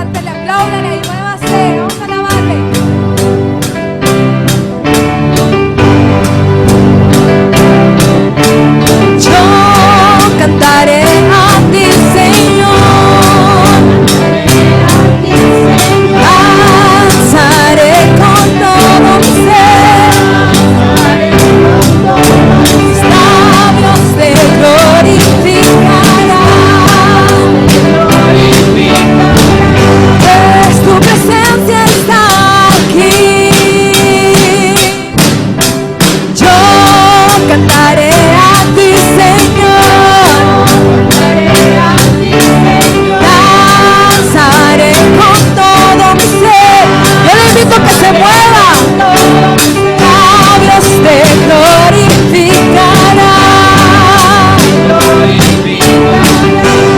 cántale, apláudale y muévase. Vamos a alabarle. Yo cantaré a ti, Señor. Danzaré con todo mi ser. Mis labios te glorificarán. Pues tu presencia está aquí. Yo cantaré a ti, Señor. Danzaré con todo mi ser. Yo le invito a que se mueva. Labios te glorificarán.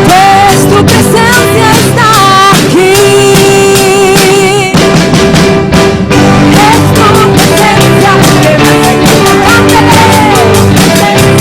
Pues tu presencia está aquí. Es tu presencia que me hace cántale.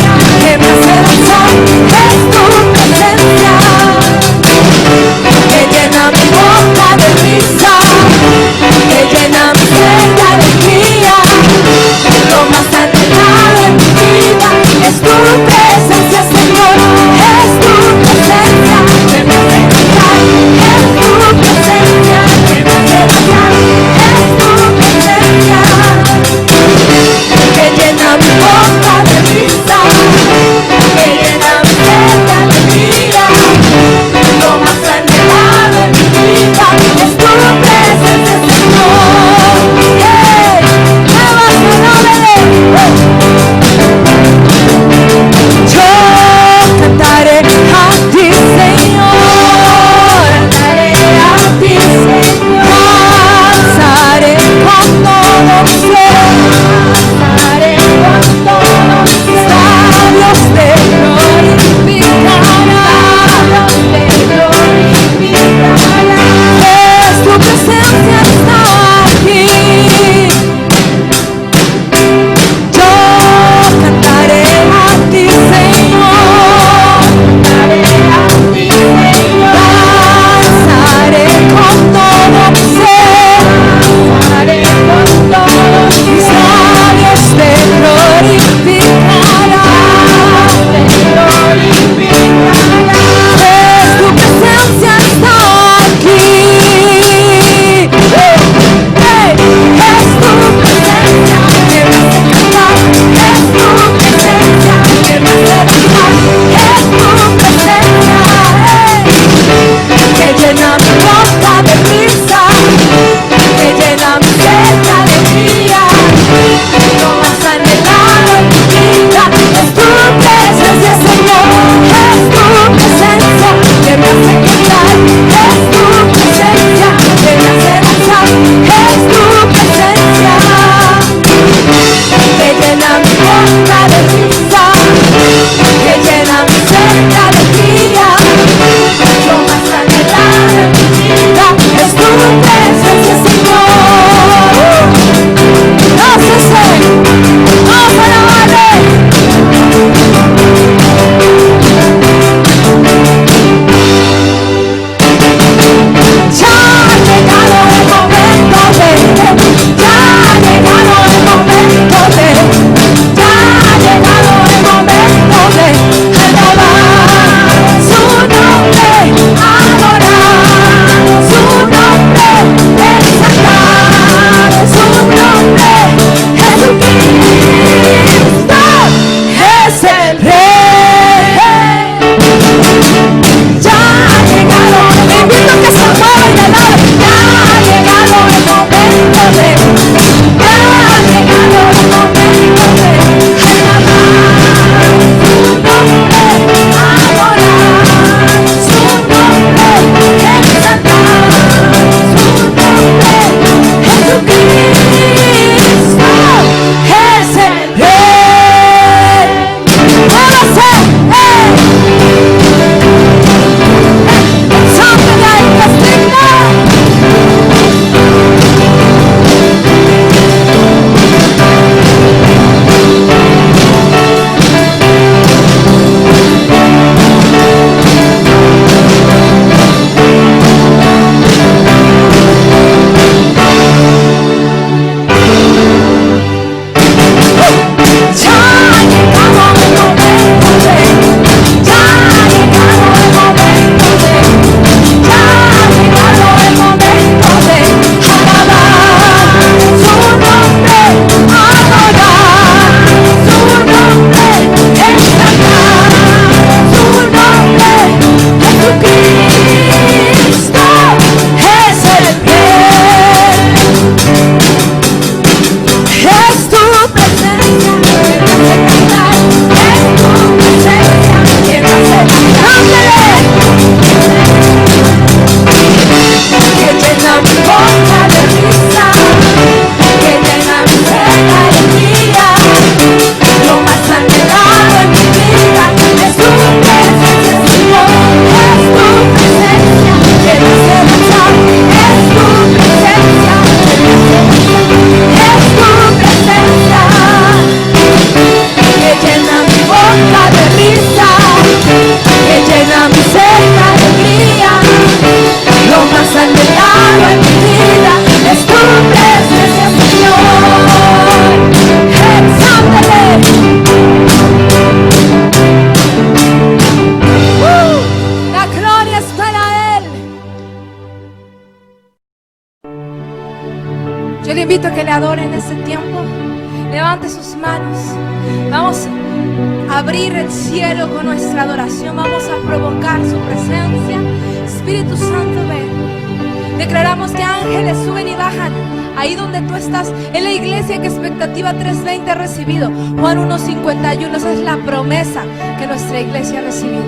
abrir el cielo con nuestra adoración. Vamos a provocar su presencia. Espíritu Santo, ven. Declaramos que ángeles suben y bajan ahí donde tú estás, en la iglesia que Expectativa 320 ha recibido. Juan 1:51, esa es la promesa que nuestra iglesia ha recibido.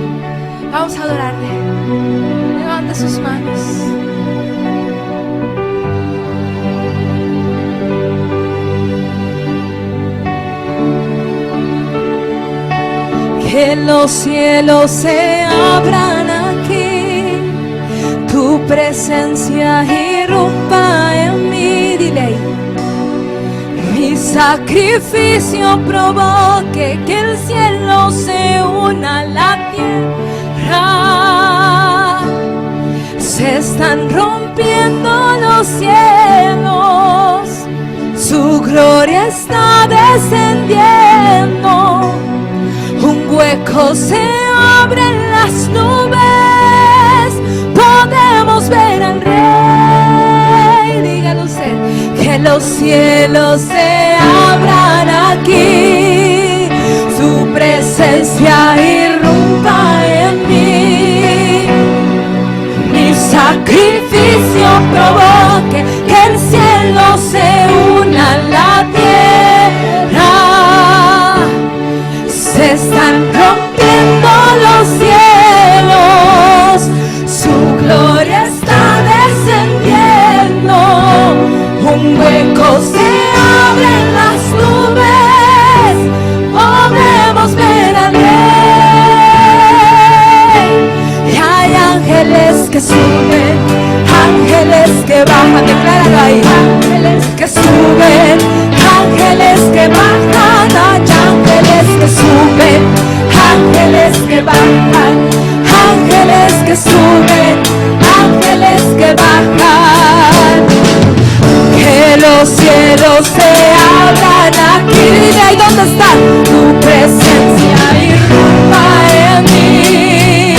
Vamos a adorarle. Levante sus manos. Que los cielos se abran aquí, tu presencia irrumpa en mí, dile. Mi sacrificio provoque que el cielo se una a la tierra. Se están rompiendo los cielos, su gloria está descendiendo. Un hueco se abre en las nubes, podemos ver al Rey. Dígalo usted, que los cielos se abran aquí, su presencia irrumpa en mí. Mi sacrificio provoque que el cielo se una a la tierra. Se están rompiendo los cielos, su gloria está descendiendo. Un hueco se abre en las nubes, podemos ver al Rey. Y hay ángeles que suben, ángeles que bajan, decláralo ahí. Ángeles que suben, ángeles que bajan, hay ángeles que suben, ángeles que bajan, ángeles que suben, ángeles que bajan. Que los cielos se abran aquí. Dile ahí donde está, tu presencia irrumpa en mí.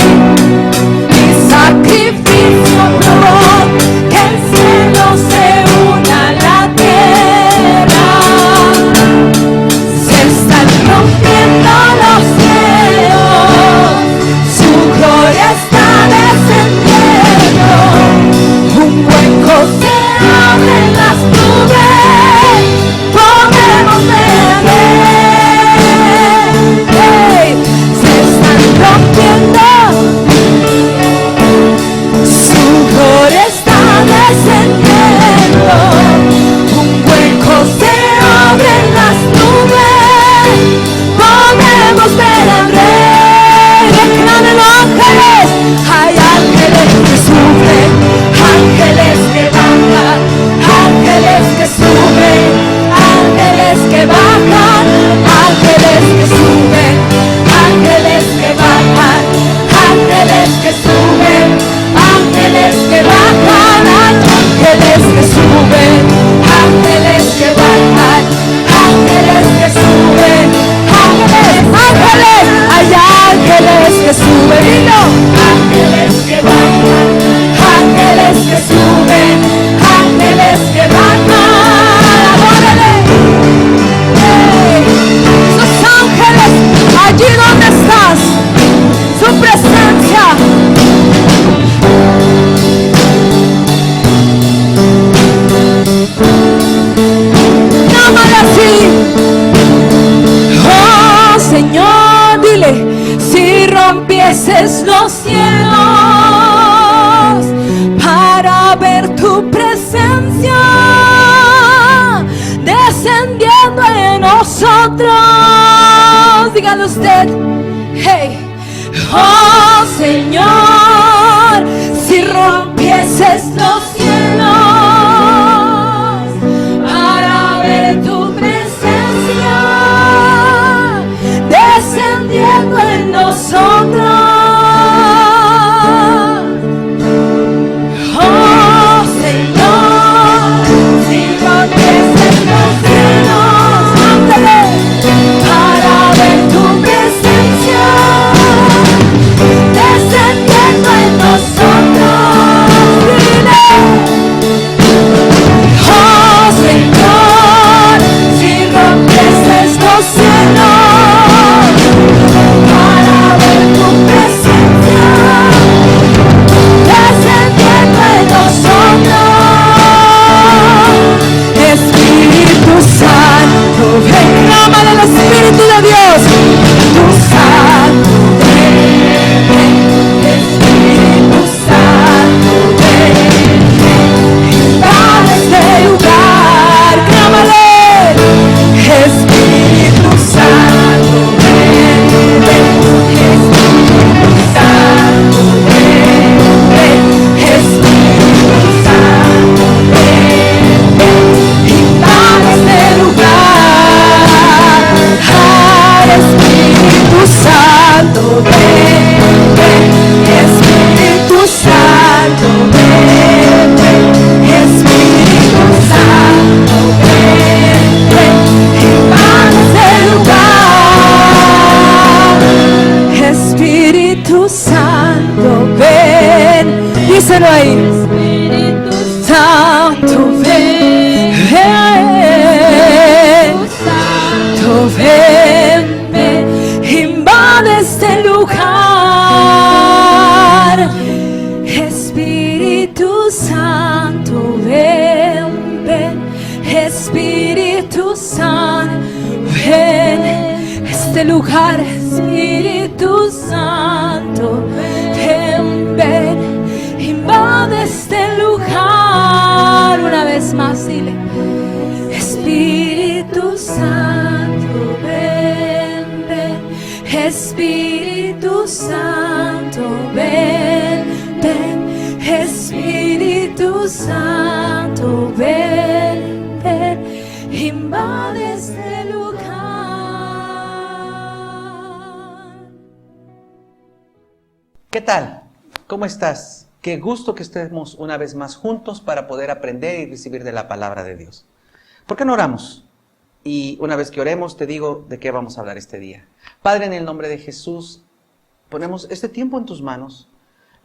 Mi sacrificio provoca que el cielo se una a la tierra. Se están rompiendo los cielos, su gloria está descendiendo. Un hueco se abre en las nubes, podemos ver. Se están rompiendo, su gloria está descendiendo. Un hueco se abre en las nubes, podemos ver al Rey. Declaren ángeles, hay ángeles que suben, ángeles que bajan, ángeles que suben, ángeles que bajan, ángeles que suben, ángeles que bajan, ángeles que suben, ángeles que bajan, ángeles que suben, ángeles que bajan, ángeles que suben, ángeles, ángeles, hay ángeles que suben, dilo. Ángeles que bajan, ángeles que suben, ángeles que bajan, adórale. Esos ángeles, allí donde estás, su presencia. Llámale así. Oh Señor, dile, si rompieses los cielos para ver tu presencia descendiendo en nosotros. Dígalo usted. Hey, oh Señor, si rompieses los cielos para ver tu presencia descendiendo en nosotros. Oh Señor, si rompieses los cielos, ándale, para ver tu presencia descendiendo en nosotros. Dile, Pídelo ahí. Espíritu Santo, ven. Santo, ven, ven. Invade este lugar. Espíritu Santo, ven, ven. Espíritu Santo, ven. Este lugar, Espíritu Santo, ven, ven. Invade este lugar. Una vez más, dile. Espíritu Santo, ven, ven. Espíritu Santo, ven, ven. Espíritu Santo, ven, ven. Invade este lugar. ¿Qué tal? ¿Cómo estás? Qué gusto que estemos una vez más juntos para poder aprender y recibir de la palabra de Dios. ¿Por qué no oramos? Y una vez que oremos, te digo de qué vamos a hablar este día. Padre, en el nombre de Jesús, ponemos este tiempo en tus manos,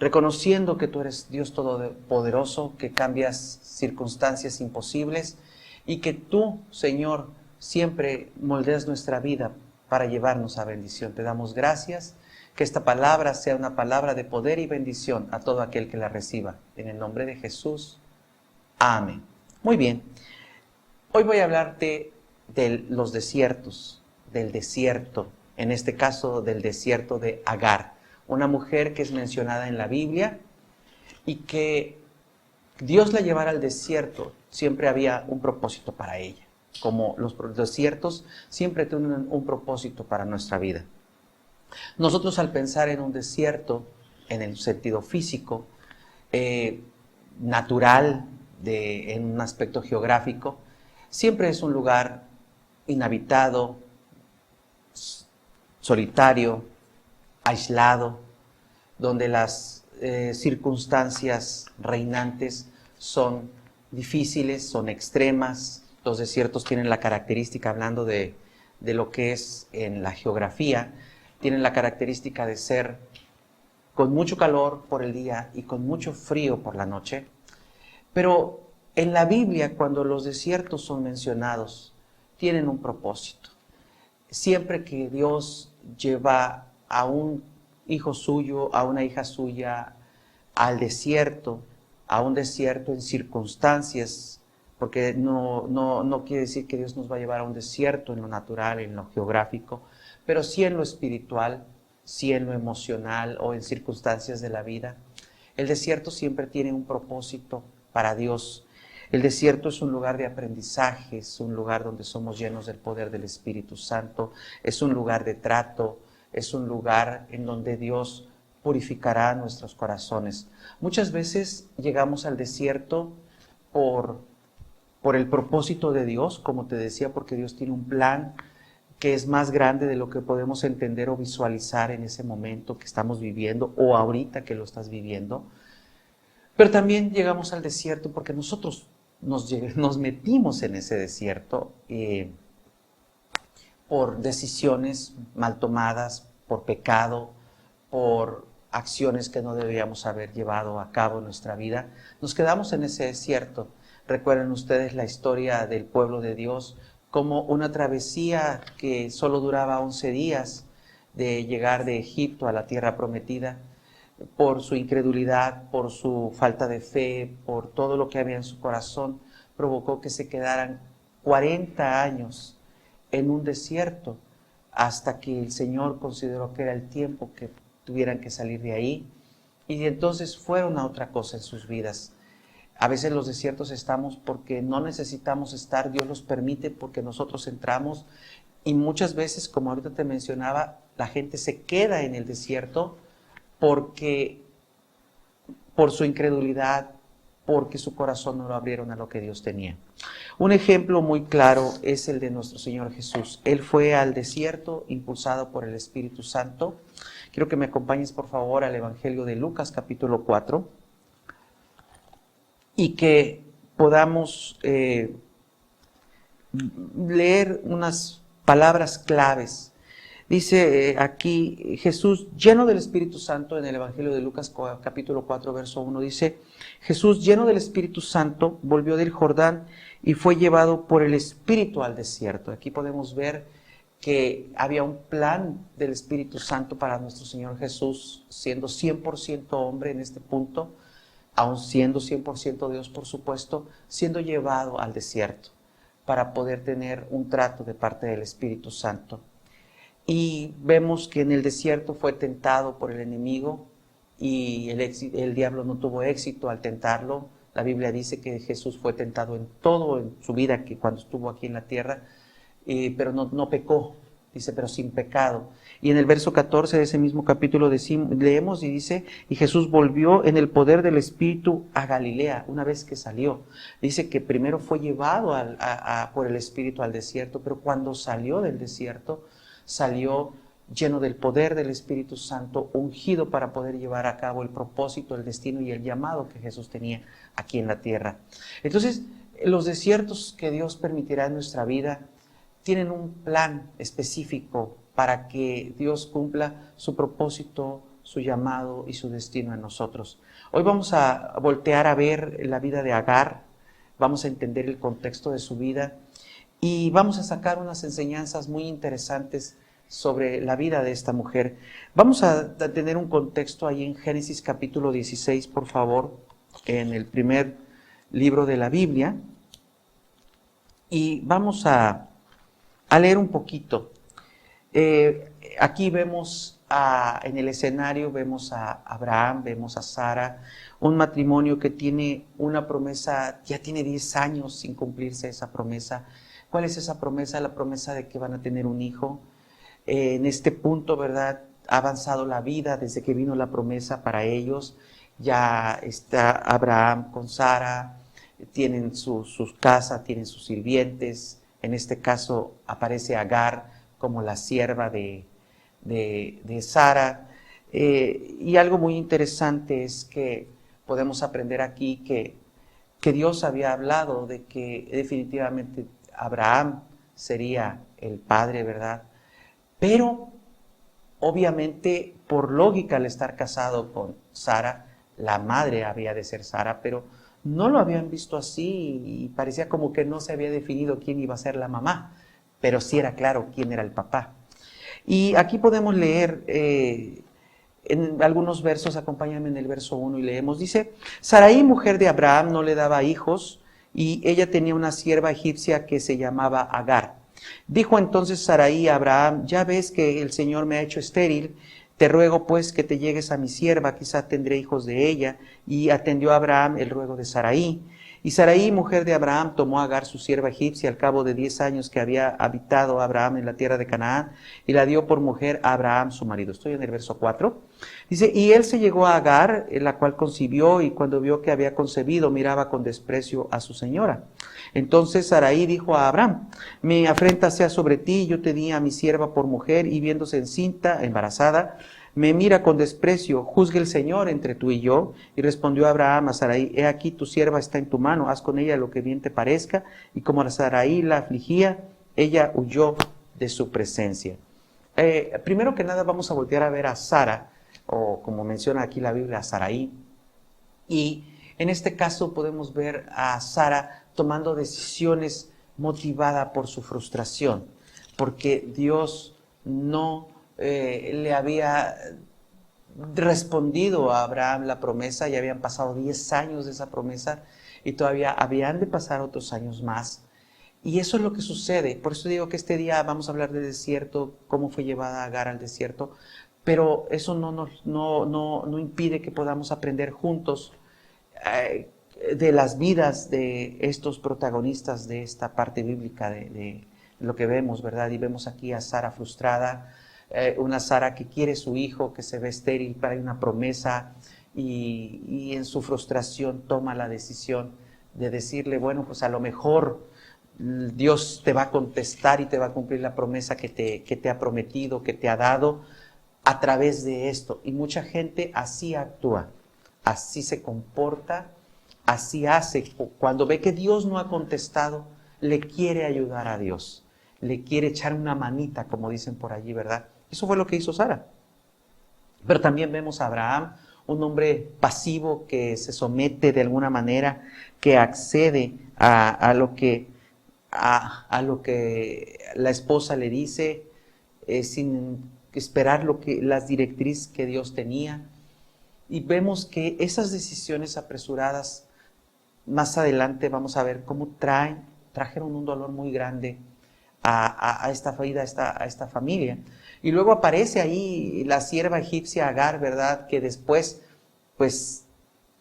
reconociendo que tú eres Dios todopoderoso, que cambias circunstancias imposibles y que tú, Señor, siempre moldeas nuestra vida para llevarnos a bendición. Te damos gracias. Que esta palabra sea una palabra de poder y bendición a todo aquel que la reciba. En el nombre de Jesús. Amén. Muy bien. Hoy voy a hablarte de los desiertos, del desierto, en este caso del desierto de Agar, una mujer que es mencionada en la Biblia y que Dios la llevara al desierto, siempre había un propósito para ella, como los desiertos siempre tienen un propósito para nuestra vida. Nosotros al pensar en un desierto, en el sentido físico, natural, en un aspecto geográfico, siempre es un lugar inhabitado, solitario, aislado, donde las circunstancias reinantes son difíciles, son extremas. Los desiertos tienen la característica, hablando de lo que es en la geografía, tienen la característica de ser con mucho calor por el día y con mucho frío por la noche. Pero en la Biblia, cuando los desiertos son mencionados, tienen un propósito. Siempre que Dios lleva a un hijo suyo, a una hija suya, al desierto, a un desierto en circunstancias, porque no quiere decir que Dios nos va a llevar a un desierto en lo natural, en lo geográfico, pero sí en lo espiritual, sí en lo emocional o en circunstancias de la vida. El desierto siempre tiene un propósito para Dios. El desierto es un lugar de aprendizaje, es un lugar donde somos llenos del poder del Espíritu Santo, es un lugar de trato, es un lugar en donde Dios purificará nuestros corazones. Muchas veces llegamos al desierto por el propósito de Dios, como te decía, porque Dios tiene un plan que es más grande de lo que podemos entender o visualizar en ese momento que estamos viviendo o ahorita que lo estás viviendo. Pero también llegamos al desierto porque nosotros nos metimos en ese desierto por decisiones mal tomadas, por pecado, por acciones que no debíamos haber llevado a cabo en nuestra vida. Nos quedamos en ese desierto. Recuerden ustedes la historia del pueblo de Dios, como una travesía que solo duraba 11 días de llegar de Egipto a la tierra prometida, por su incredulidad, por su falta de fe, por todo lo que había en su corazón, provocó que se quedaran 40 años en un desierto, hasta que el Señor consideró que era el tiempo que tuvieran que salir de ahí, y entonces fueron a otra cosa en sus vidas. A veces los desiertos estamos porque no necesitamos estar, Dios los permite porque nosotros entramos, y muchas veces, como ahorita te mencionaba, la gente se queda en el desierto porque por su incredulidad, porque su corazón no lo abrieron a lo que Dios tenía. Un ejemplo muy claro es el de nuestro Señor Jesús. Él fue al desierto impulsado por el Espíritu Santo. Quiero que me acompañes por favor al Evangelio de Lucas capítulo 4 y que podamos leer unas palabras claves. Dice aquí Jesús, lleno del Espíritu Santo, en el Evangelio de Lucas capítulo 4, verso 1, dice, Jesús, lleno del Espíritu Santo, volvió del Jordán y fue llevado por el Espíritu al desierto. Aquí podemos ver que había un plan del Espíritu Santo para nuestro Señor Jesús, siendo 100% hombre en este punto, aun siendo 100% Dios, por supuesto, siendo llevado al desierto para poder tener un trato de parte del Espíritu Santo. Y vemos que en el desierto fue tentado por el enemigo y el diablo no tuvo éxito al tentarlo. La Biblia dice que Jesús fue tentado en todo en su vida, que cuando estuvo aquí en la tierra, pero no pecó, dice, pero sin pecado. Y en el verso 14 de ese mismo capítulo leemos y dice, y Jesús volvió en el poder del Espíritu a Galilea, una vez que salió. Dice que primero fue llevado por el Espíritu al desierto, pero cuando salió del desierto, salió lleno del poder del Espíritu Santo, ungido para poder llevar a cabo el propósito, el destino y el llamado que Jesús tenía aquí en la tierra. Entonces, los desiertos que Dios permitirá en nuestra vida tienen un plan específico para que Dios cumpla su propósito, su llamado y su destino en nosotros. Hoy vamos a voltear a ver la vida de Agar, vamos a entender el contexto de su vida y vamos a sacar unas enseñanzas muy interesantes sobre la vida de esta mujer. Vamos a tener un contexto ahí en Génesis capítulo 16, por favor, en el primer libro de la Biblia. Y vamos a leer un poquito. Aquí vemos en el escenario, vemos a Abraham, vemos a Sara, un matrimonio que tiene una promesa, ya tiene 10 años sin cumplirse esa promesa. ¿Cuál es esa promesa? La promesa de que van a tener un hijo. En este punto, ¿verdad? Ha avanzado la vida desde que vino la promesa para ellos. Ya está Abraham con Sara, tienen sus casas, tienen sus sirvientes. En este caso aparece Agar como la sierva de Sara. Y algo muy interesante es que podemos aprender aquí que Dios había hablado de que definitivamente Abraham sería el padre, ¿verdad? Pero obviamente por lógica al estar casado con Sara, la madre había de ser Sara, pero no lo habían visto así y parecía como que no se había definido quién iba a ser la mamá, pero sí era claro quién era el papá. Y aquí podemos leer en algunos versos, acompáñame en el verso 1 y leemos, dice, Sarai, mujer de Abraham, no le daba hijos y ella tenía una sierva egipcia que se llamaba Agar. Dijo entonces Sarai a Abraham, ya ves que el Señor me ha hecho estéril, te ruego pues que te llegues a mi sierva, quizá tendré hijos de ella. Y atendió a Abraham el ruego de Sarai. Y Sarai, mujer de Abraham, tomó a Agar, su sierva egipcia, al cabo de 10 años que había habitado Abraham en la tierra de Canaán, y la dio por mujer a Abraham, su marido. Estoy en el verso 4. Dice, y él se llegó a Agar, la cual concibió, y cuando vio que había concebido, miraba con desprecio a su señora. Entonces Sarai dijo a Abraham, mi afrenta sea sobre ti, yo te di a mi sierva por mujer, y viéndose encinta, embarazada, me mira con desprecio, juzgue el Señor entre tú y yo. Y respondió Abraham a Sarai, he aquí tu sierva está en tu mano, haz con ella lo que bien te parezca. Y como Sarai la afligía, ella huyó de su presencia. Primero que nada vamos a voltear a ver a Sara, o como menciona aquí la Biblia, a Sarai. Y en este caso podemos ver a Sara tomando decisiones motivada por su frustración, porque Dios no le había respondido a Abraham la promesa, ya habían pasado 10 años de esa promesa y todavía habían de pasar otros años más. Y eso es lo que sucede. Por eso digo que este día vamos a hablar del desierto, cómo fue llevada Agar al desierto, pero eso no impide que podamos aprender juntos de las vidas de estos protagonistas de esta parte bíblica de lo que vemos, ¿verdad? Y vemos aquí a Sara frustrada, una Sara que quiere su hijo, que se ve estéril, pero hay una promesa y en su frustración toma la decisión de decirle, bueno, pues a lo mejor Dios te va a contestar y te va a cumplir la promesa que te ha prometido, que te ha dado a través de esto. Y mucha gente así actúa, así se comporta, así hace. Cuando ve que Dios no ha contestado, le quiere ayudar a Dios. le quiere echar una manita, como dicen por allí, ¿verdad? Eso fue lo que hizo Sara. Pero también vemos a Abraham, un hombre pasivo que se somete de alguna manera, que accede a lo que la esposa le dice, sin esperar las directrices que Dios tenía. Y vemos que esas decisiones apresuradas, más adelante vamos a ver cómo trajeron un dolor muy grande a esta familia. Y luego aparece ahí la sierva egipcia Agar, ¿verdad? Que después, pues,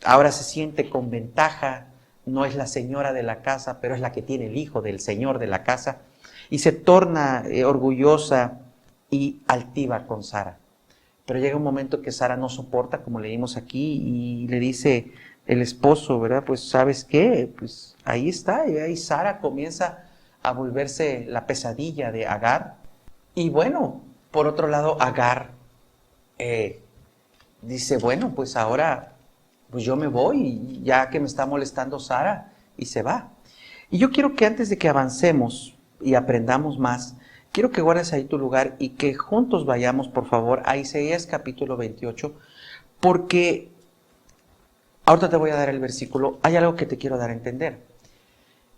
ahora se siente con ventaja, no es la señora de la casa, pero es la que tiene el hijo del señor de la casa, y se torna orgullosa y altiva con Sara. Pero llega un momento que Sara no soporta, como leímos aquí, y le dice el esposo, ¿verdad? Pues, ¿sabes qué? Pues ahí está, y ahí Sara comienza a volverse la pesadilla de Agar. Y bueno, por otro lado, Agar dice, bueno, pues ahora pues yo me voy, ya que me está molestando Sara, y se va. Y yo quiero que antes de que avancemos y aprendamos más, quiero que guardes ahí tu lugar y que juntos vayamos, por favor, a Isaías capítulo 28, porque ahorita te voy a dar el versículo, hay algo que te quiero dar a entender.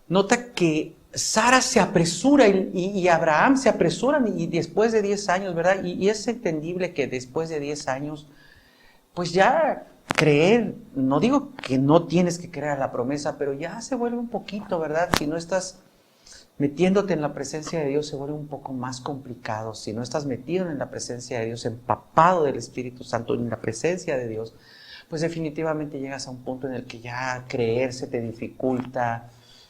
Nota que Sara se apresura y Abraham se apresuran, y después de 10 años, ¿verdad? Y es entendible que después de 10 años, pues ya creer, no digo que no tienes que creer a la promesa, pero ya se vuelve un poquito, ¿verdad? Si no estás metiéndote en la presencia de Dios, se vuelve un poco más complicado. Si no estás metido en la presencia de Dios, empapado del Espíritu Santo, en la presencia de Dios, pues definitivamente llegas a un punto en el que ya creer se te dificulta,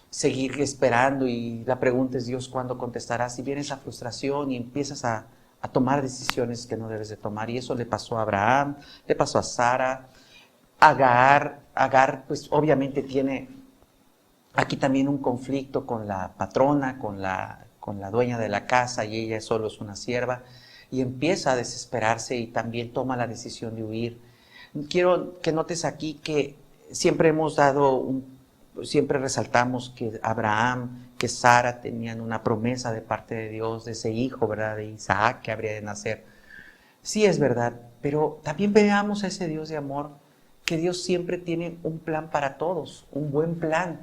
seguir esperando, y la pregunta es, Dios, ¿cuándo contestarás? Y viene esa frustración y empiezas a tomar decisiones que no debes de tomar. Y eso le pasó a Abraham, le pasó a Sara. Agar, pues obviamente tiene aquí también un conflicto con la patrona, con la dueña de la casa, y ella solo es una sierva, y empieza a desesperarse y también toma la decisión de huir. Quiero que notes aquí que siempre resaltamos que Abraham, que Sara tenían una promesa de parte de Dios, de ese hijo, ¿verdad? De Isaac que habría de nacer. Sí, es verdad, pero también veamos a ese Dios de amor, que Dios siempre tiene un plan para todos, un buen plan,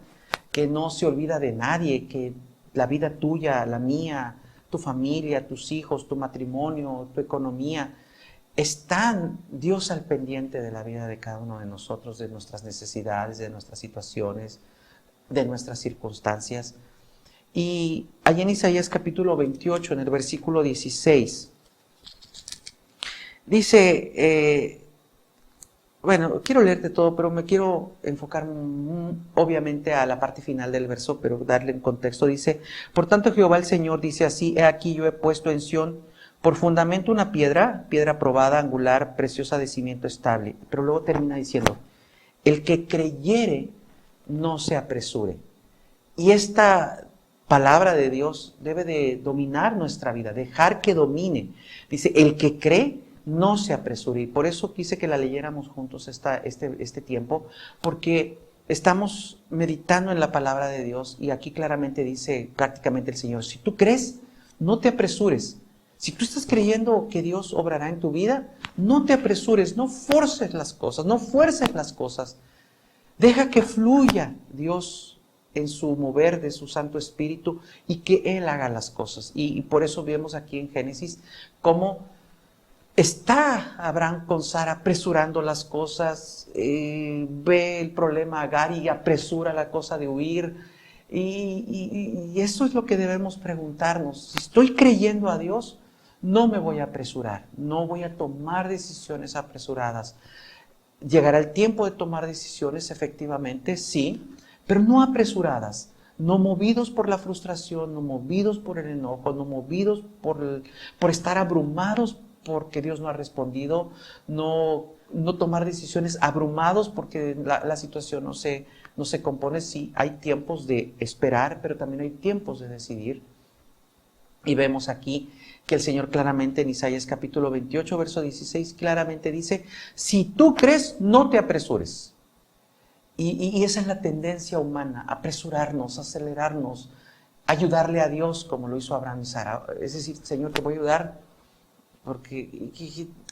que no se olvida de nadie, que la vida tuya, la mía, tu familia, tus hijos, tu matrimonio, tu economía, están Dios al pendiente de la vida de cada uno de nosotros, de nuestras necesidades, de nuestras situaciones, de nuestras circunstancias. Y allí en Isaías capítulo 28, en el versículo 16, dice, bueno, quiero leerte todo, pero me quiero enfocar obviamente a la parte final del verso, pero darle en contexto. Dice, por tanto Jehová el Señor dice así, he aquí yo he puesto en Sión por fundamento una piedra probada, angular, preciosa, de cimiento estable. Pero luego termina diciendo, el que creyere no se apresure. Y esta palabra de Dios debe de dominar nuestra vida, dejar que domine. Dice, el que cree no se apresure. Y por eso quise que la leyéramos juntos este tiempo, porque estamos meditando en la palabra de Dios, y aquí claramente dice prácticamente el Señor, si tú crees, no te apresures. Si tú estás creyendo que Dios obrará en tu vida, no te apresures, no forces las cosas, no fuerces las cosas. Deja que fluya Dios en su mover de su Santo Espíritu y que Él haga las cosas. Y por eso vemos aquí en Génesis cómo está Abraham con Sara apresurando las cosas, ve el problema Agar y apresura la cosa de huir. Y eso es lo que debemos preguntarnos. Si estoy creyendo a Dios, no me voy a apresurar, no voy a tomar decisiones apresuradas. Llegará el tiempo de tomar decisiones, efectivamente, sí, pero no apresuradas, no movidos por la frustración, no movidos por el enojo, no movidos por estar abrumados porque Dios no ha respondido, no tomar decisiones abrumados porque la situación no se compone. Sí, hay tiempos de esperar, pero también hay tiempos de decidir. Y vemos aquí que el Señor claramente en Isaías capítulo 28, verso 16, claramente dice, si tú crees, no te apresures. Y esa es la tendencia humana, apresurarnos, acelerarnos, ayudarle a Dios como lo hizo Abraham y Sara. Es decir, Señor, te voy a ayudar porque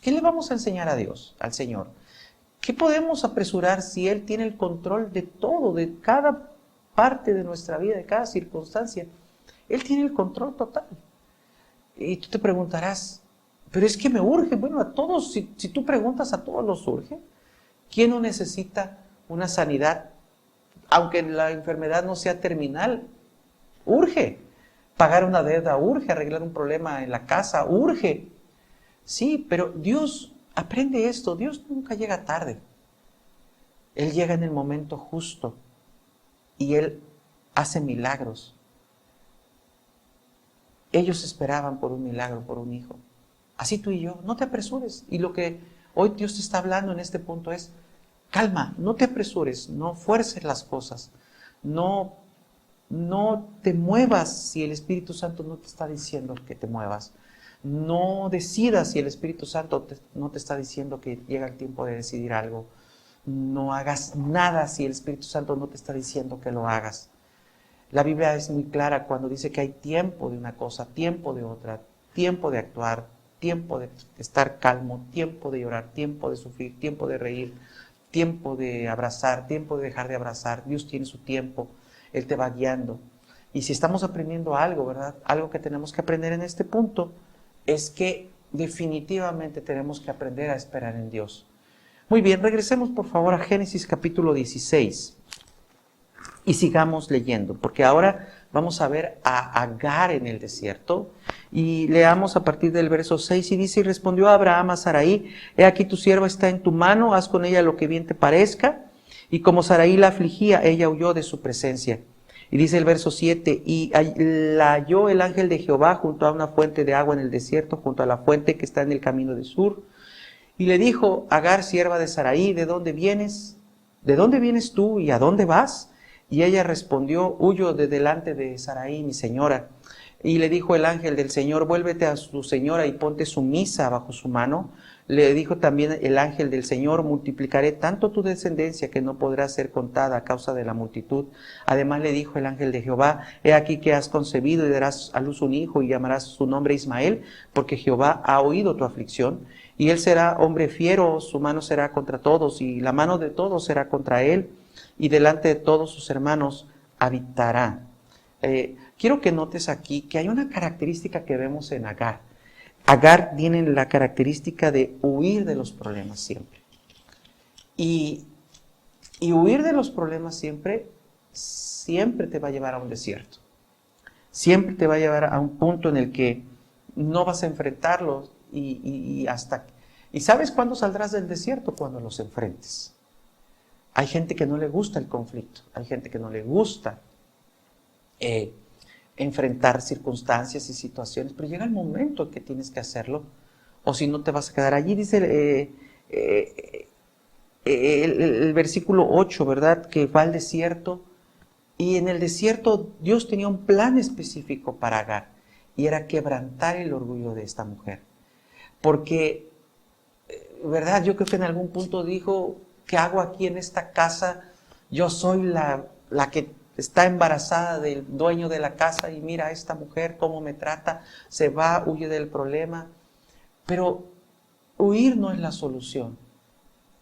¿qué le vamos a enseñar a Dios, al Señor? ¿Qué podemos apresurar si Él tiene el control de todo, de cada parte de nuestra vida, de cada circunstancia? Él tiene el control total. Y tú te preguntarás, pero es que me urge. Bueno, a todos, si tú preguntas, a todos los urge. ¿Quién no necesita una sanidad? Aunque la enfermedad no sea terminal, urge. Pagar una deuda urge, arreglar un problema en la casa urge. Sí, pero Dios, aprende esto, Dios nunca llega tarde. Él llega en el momento justo y Él hace milagros. Ellos esperaban por un milagro, por un hijo. Así tú y yo, no te apresures. Y lo que hoy Dios te está hablando en este punto es, calma, no te apresures, no fuerces las cosas, no te muevas si el Espíritu Santo no te está diciendo que te muevas. No decidas si el Espíritu Santo no te está diciendo que llega el tiempo de decidir algo. No hagas nada si el Espíritu Santo no te está diciendo que lo hagas. La Biblia es muy clara cuando dice que hay tiempo de una cosa, tiempo de otra, tiempo de actuar, tiempo de estar calmo, tiempo de llorar, tiempo de sufrir, tiempo de reír, tiempo de abrazar, tiempo de dejar de abrazar. Dios tiene su tiempo, Él te va guiando. Y si estamos aprendiendo algo, ¿verdad? Algo que tenemos que aprender en este punto es que definitivamente tenemos que aprender a esperar en Dios. Muy bien, regresemos por favor a Génesis capítulo 16. Y sigamos leyendo, porque ahora vamos a ver a Agar en el desierto. Y leamos a partir del verso 6, y dice, y respondió Abraham a Sarai, he aquí tu sierva está en tu mano, haz con ella lo que bien te parezca. Y como Sarai la afligía, ella huyó de su presencia. Y dice el verso 7, y la halló el ángel de Jehová junto a una fuente de agua en el desierto, junto a la fuente que está en el camino de Sur. Y le dijo, Agar, sierva de Sarai, ¿de dónde vienes? ¿De dónde vienes tú y a dónde vas? Y ella respondió, huyo de delante de Sarai, mi señora. Y le dijo el ángel del Señor, vuélvete a tu señora y ponte sumisa bajo su mano. Le dijo también el ángel del Señor, multiplicaré tanto tu descendencia que no podrá ser contada a causa de la multitud. Además le dijo el ángel de Jehová, he aquí que has concebido y darás a luz un hijo y llamarás su nombre Ismael, porque Jehová ha oído tu aflicción. Y él será hombre fiero, su mano será contra todos y la mano de todos será contra él. Y delante de todos sus hermanos habitará. Quiero que notes aquí que hay una característica que vemos en Agar. Agar tiene la característica de huir de los problemas siempre. Y huir de los problemas siempre te va a llevar a un desierto. Siempre te va a llevar a un punto en el que no vas a enfrentarlos y ¿sabes cuándo saldrás del desierto? Cuando los enfrentes. Hay gente que no le gusta el conflicto, hay gente que no le gusta enfrentar circunstancias y situaciones, pero llega el momento en que tienes que hacerlo, o si no te vas a quedar allí. Dice el versículo 8, ¿verdad? Que va al desierto, y en el desierto Dios tenía un plan específico para Agar, y era quebrantar el orgullo de esta mujer. Porque, ¿verdad? Yo creo que en algún punto dijo, ¿qué hago aquí en esta casa? Yo soy la que está embarazada del dueño de la casa y mira a esta mujer cómo me trata, se va, huye del problema. Pero huir no es la solución.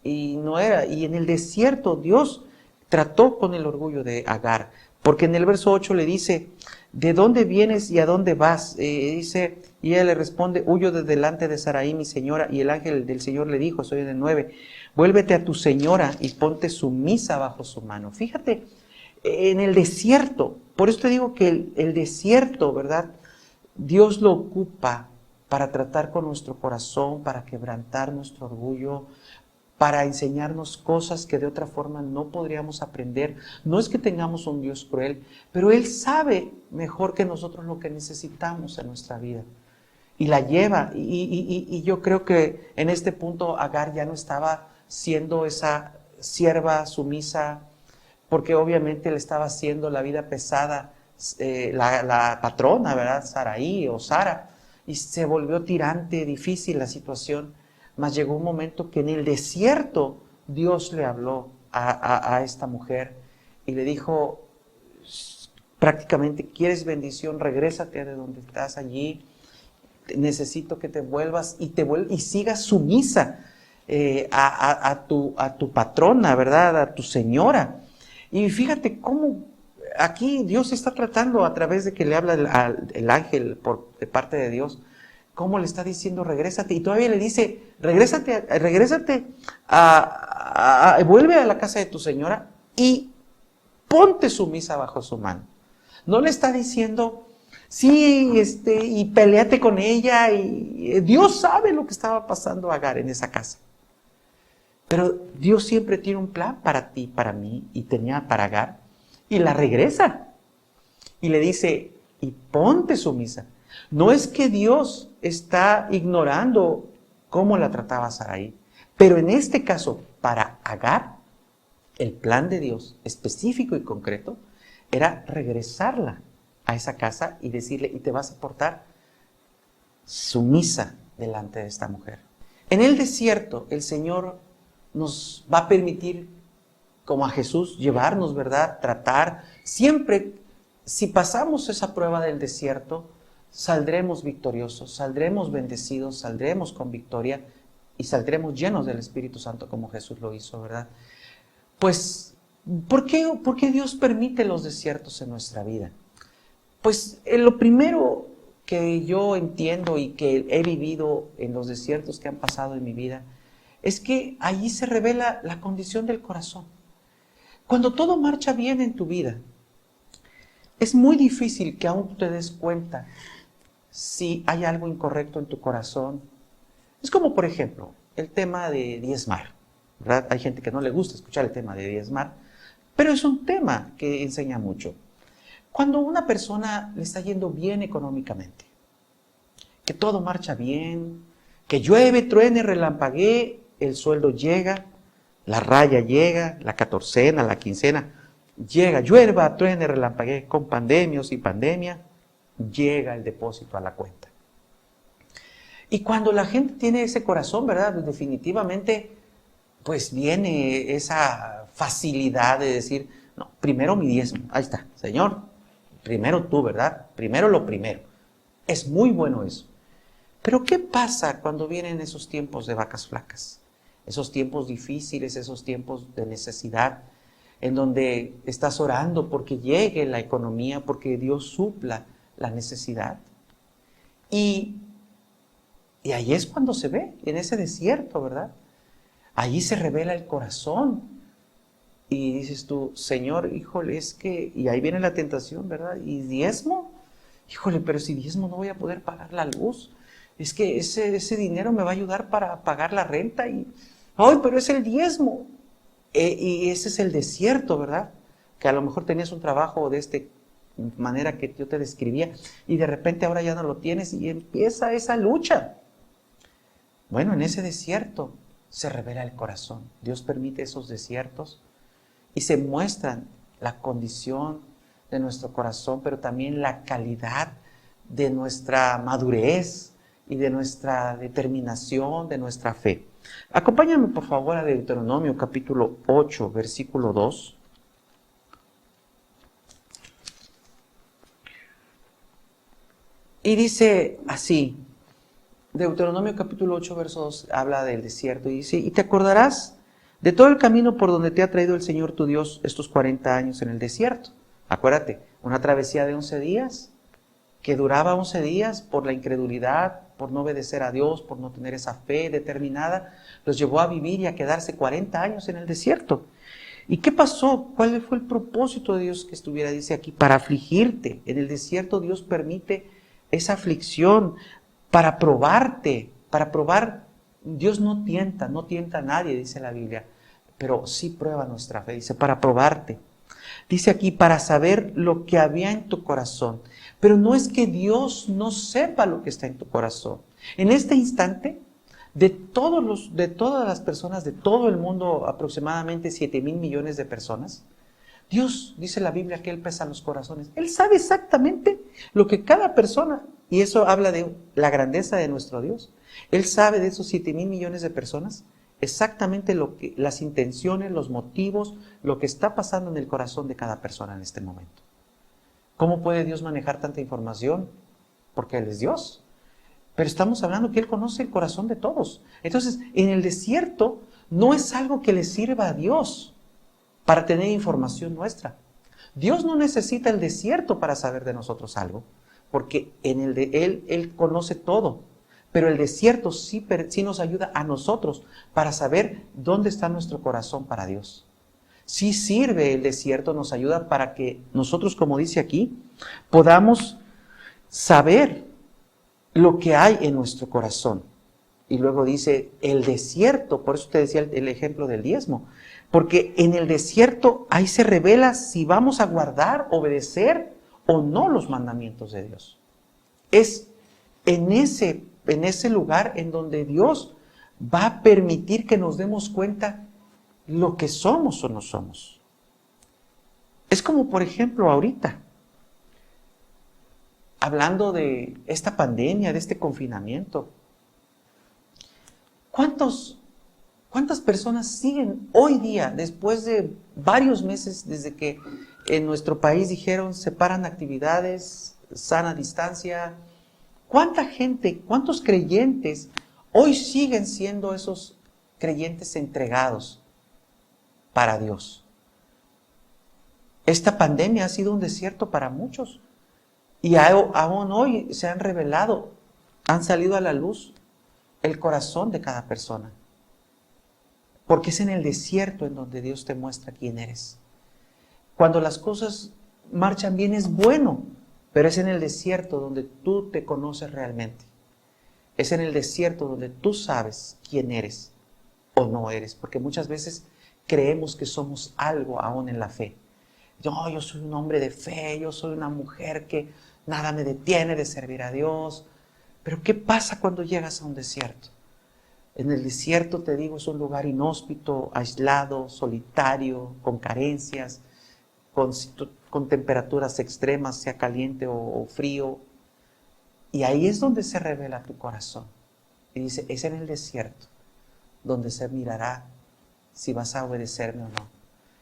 Y en el desierto Dios trató con el orgullo de Agar, porque en el verso 8 le dice, ¿de dónde vienes y a dónde vas? Dice, y ella le responde, huyo de delante de Sarai, mi señora, y el ángel del Señor le dijo, soy en el 9, vuélvete a tu señora y ponte sumisa bajo su mano. Fíjate, en el desierto, por eso te digo que el desierto, ¿verdad? Dios lo ocupa para tratar con nuestro corazón, para quebrantar nuestro orgullo, para enseñarnos cosas que de otra forma no podríamos aprender. No es que tengamos un Dios cruel, pero Él sabe mejor que nosotros lo que necesitamos en nuestra vida. Y la lleva, y yo creo que en este punto Agar ya no estaba siendo esa sierva sumisa, porque obviamente le estaba haciendo la vida pesada la patrona, ¿verdad? Sarai o Sara, y se volvió tirante, difícil la situación. Mas llegó un momento que en el desierto Dios le habló a esta mujer y le dijo, prácticamente quieres bendición, regrésate de donde estás allí. Necesito que te vuelvas y sigas sumisa a tu patrona, ¿verdad? A tu señora. Y fíjate cómo aquí Dios está tratando a través de que le habla el ángel de parte de Dios, cómo le está diciendo regrésate, y todavía le dice regrésate, vuelve a la casa de tu señora y ponte sumisa bajo su mano. No le está diciendo sí, y peleate con ella, y Dios sabe lo que estaba pasando a Agar en esa casa. Pero Dios siempre tiene un plan para ti, para mí, y tenía para Agar, y la regresa. Y le dice, y ponte sumisa. No es que Dios está ignorando cómo la trataba Sarai, pero en este caso, para Agar, el plan de Dios específico y concreto era regresarla a esa casa y decirle, y te vas a portar sumisa delante de esta mujer. En el desierto, el Señor nos va a permitir, como a Jesús, llevarnos, ¿verdad? Tratar. Siempre, si pasamos esa prueba del desierto, saldremos victoriosos, saldremos bendecidos, saldremos con victoria y saldremos llenos del Espíritu Santo como Jesús lo hizo, ¿verdad? Pues, ¿por qué Dios permite los desiertos en nuestra vida? Pues lo primero que yo entiendo y que he vivido en los desiertos que han pasado en mi vida es que allí se revela la condición del corazón. Cuando todo marcha bien en tu vida, es muy difícil que aún te des cuenta si hay algo incorrecto en tu corazón. Es como, por ejemplo, el tema de diezmar, ¿verdad? Hay gente que no le gusta escuchar el tema de diezmar, pero es un tema que enseña mucho. Cuando una persona le está yendo bien económicamente, que todo marcha bien, que llueve, truene, relampaguee, el sueldo llega, la raya llega, la catorcena, la quincena, llega, llueva, truene, relampaguee, con pandemia o sin pandemia, llega el depósito a la cuenta. Y cuando la gente tiene ese corazón, ¿verdad? Pues definitivamente, pues viene esa facilidad de decir, no, primero mi diezmo, ahí está, Señor, primero tú, ¿verdad? Primero lo primero. Es muy bueno eso. Pero ¿qué pasa cuando vienen esos tiempos de vacas flacas? Esos tiempos difíciles, esos tiempos de necesidad, en donde estás orando porque llegue la economía, porque Dios supla la necesidad. Y ahí es cuando se ve, en ese desierto, ¿verdad? Allí se revela el corazón. Y dices tú, Señor, híjole, es que... Y ahí viene la tentación, ¿verdad? ¿Y diezmo? Híjole, pero si diezmo no voy a poder pagar la luz. Es que ese dinero me va a ayudar para pagar la renta. Y, ¡ay, pero es el diezmo! Y ese es el desierto, ¿verdad? Que a lo mejor tenías un trabajo de esta manera que yo te describía y de repente ahora ya no lo tienes y empieza esa lucha. Bueno, en ese desierto se revela el corazón. Dios permite esos desiertos y se muestran la condición de nuestro corazón, pero también la calidad de nuestra madurez y de nuestra determinación, de nuestra fe. Acompáñame por favor a Deuteronomio capítulo 8, versículo 2. Y dice así, Deuteronomio capítulo 8, verso 2, habla del desierto y dice, y te acordarás de todo el camino por donde te ha traído el Señor tu Dios estos 40 años en el desierto. Acuérdate, una travesía de 11 días, que duraba 11 días por la incredulidad, por no obedecer a Dios, por no tener esa fe determinada, los llevó a vivir y a quedarse 40 años en el desierto. ¿Y qué pasó? ¿Cuál fue el propósito de Dios que estuviera? Dice aquí, para afligirte. En el desierto Dios permite esa aflicción para probarte, para probar. Dios no tienta a nadie, dice la Biblia, pero sí prueba nuestra fe, dice, para probarte. Dice aquí, para saber lo que había en tu corazón. Pero no es que Dios no sepa lo que está en tu corazón. En este instante, de todas las personas, de todo el mundo, aproximadamente 7,000 millones de personas, Dios, dice la Biblia, que Él pesa los corazones. Él sabe exactamente lo que cada persona, y eso habla de la grandeza de nuestro Dios. Él sabe de esos 7,000 millones de personas exactamente las intenciones, los motivos, lo que está pasando en el corazón de cada persona en este momento. ¿Cómo puede Dios manejar tanta información? Porque Él es Dios. Pero estamos hablando que Él conoce el corazón de todos. Entonces, en el desierto no es algo que le sirva a Dios para tener información nuestra. Dios no necesita el desierto para saber de nosotros algo, porque en el de Él conoce todo. Pero el desierto sí nos ayuda a nosotros para saber dónde está nuestro corazón para Dios. Sí sirve el desierto, nos ayuda para que nosotros, como dice aquí, podamos saber lo que hay en nuestro corazón. Y luego dice el desierto, por eso te decía el ejemplo del diezmo, porque en el desierto ahí se revela si vamos a guardar, obedecer o no los mandamientos de Dios. Es en ese lugar en donde Dios va a permitir que nos demos cuenta lo que somos o no somos. Es como, por ejemplo, ahorita, hablando de esta pandemia, de este confinamiento. ¿Cuántas personas siguen hoy día, después de varios meses desde que en nuestro país dijeron separan actividades, sana distancia? ¿Cuánta gente, cuántos creyentes hoy siguen siendo esos creyentes entregados para Dios? Esta pandemia ha sido un desierto para muchos. Y aún hoy se han revelado, han salido a la luz el corazón de cada persona. Porque es en el desierto en donde Dios te muestra quién eres. Cuando las cosas marchan bien es bueno, pero es en el desierto donde tú te conoces realmente. Es en el desierto donde tú sabes quién eres o no eres. Porque muchas veces creemos que somos algo aún en la fe. Yo soy un hombre de fe, yo soy una mujer que nada me detiene de servir a Dios. Pero ¿qué pasa cuando llegas a un desierto? En el desierto, te digo, es un lugar inhóspito, aislado, solitario, con carencias, con temperaturas extremas, sea caliente o frío. Y ahí es donde se revela tu corazón. Y dice, es en el desierto donde se mirará si vas a obedecerme o no.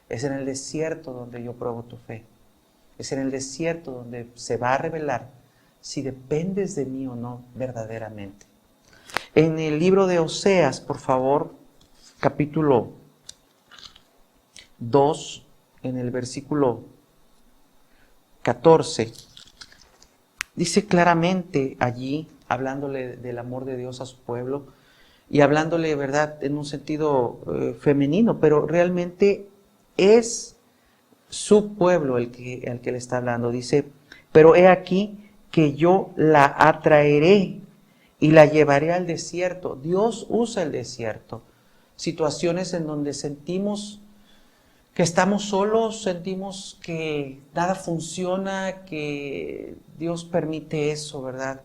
Es en el desierto donde yo pruebo tu fe. Es en el desierto donde se va a revelar si dependes de mí o no verdaderamente. En el libro de Oseas, por favor, capítulo 2, en el versículo 14, dice claramente allí, hablándole del amor de Dios a su pueblo, y hablándole, ¿verdad?, en un sentido femenino, pero realmente es su pueblo al que le está hablando. Dice, pero he aquí que yo la atraeré y la llevaré al desierto. Dios usa el desierto. Situaciones en donde sentimos que estamos solos, sentimos que nada funciona, que Dios permite eso, ¿verdad?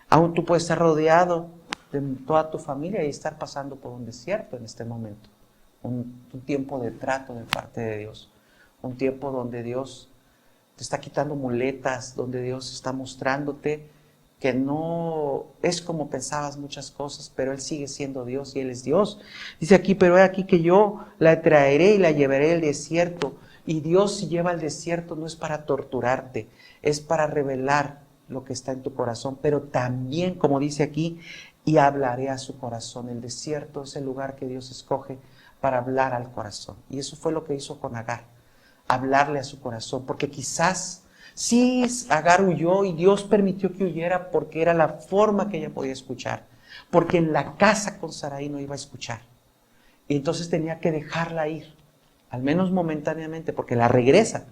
Aún tú puedes estar rodeado de toda tu familia y estar pasando por un desierto en este momento. Un tiempo de trato de parte de Dios. Un tiempo donde Dios te está quitando muletas, donde Dios está mostrándote que no es como pensabas muchas cosas, pero Él sigue siendo Dios y Él es Dios. Dice aquí, pero he aquí que yo la traeré y la llevaré al desierto. Y Dios, si lleva al desierto, no es para torturarte, es para revelar lo que está en tu corazón, pero también, como dice aquí, y hablaré a su corazón. El desierto es el lugar que Dios escoge para hablar al corazón. Y eso fue lo que hizo con Agar, hablarle a su corazón, porque quizás sí, Agar huyó y Dios permitió que huyera porque era la forma que ella podía escuchar, porque en la casa con Sarai no iba a escuchar. Y entonces tenía que dejarla ir, al menos momentáneamente, porque la regresa.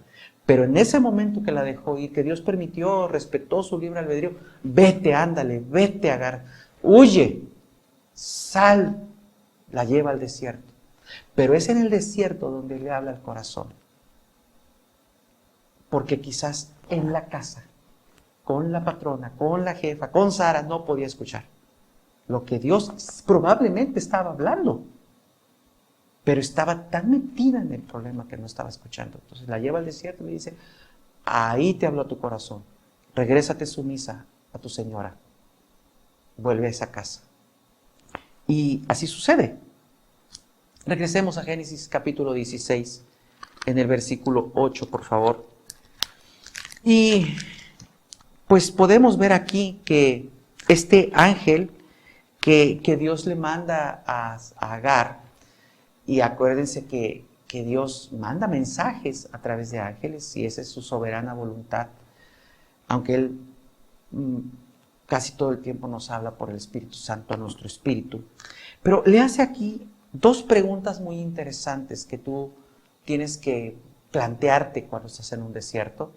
Pero en ese momento que la dejó ir, que Dios permitió, respetó su libre albedrío, vete, ándale, vete, Agar, huye, sal, la lleva al desierto. Pero es en el desierto donde le habla al corazón. Porque quizás en la casa, con la patrona, con la jefa, con Sara, no podía escuchar lo que Dios probablemente estaba hablando. Pero estaba tan metida en el problema que no estaba escuchando. Entonces la lleva al desierto y le dice, ahí te habló tu corazón. Regrésate sumisa a tu señora. Vuelve a esa casa. Y así sucede. Regresemos a Génesis capítulo 16, en el versículo 8, por favor. Y pues podemos ver aquí que este ángel que Dios le manda a Agar, y acuérdense que Dios manda mensajes a través de ángeles y esa es su soberana voluntad, aunque Él casi todo el tiempo nos habla por el Espíritu Santo a nuestro espíritu. Pero le hace aquí dos preguntas muy interesantes que tú tienes que plantearte cuando estás en un desierto.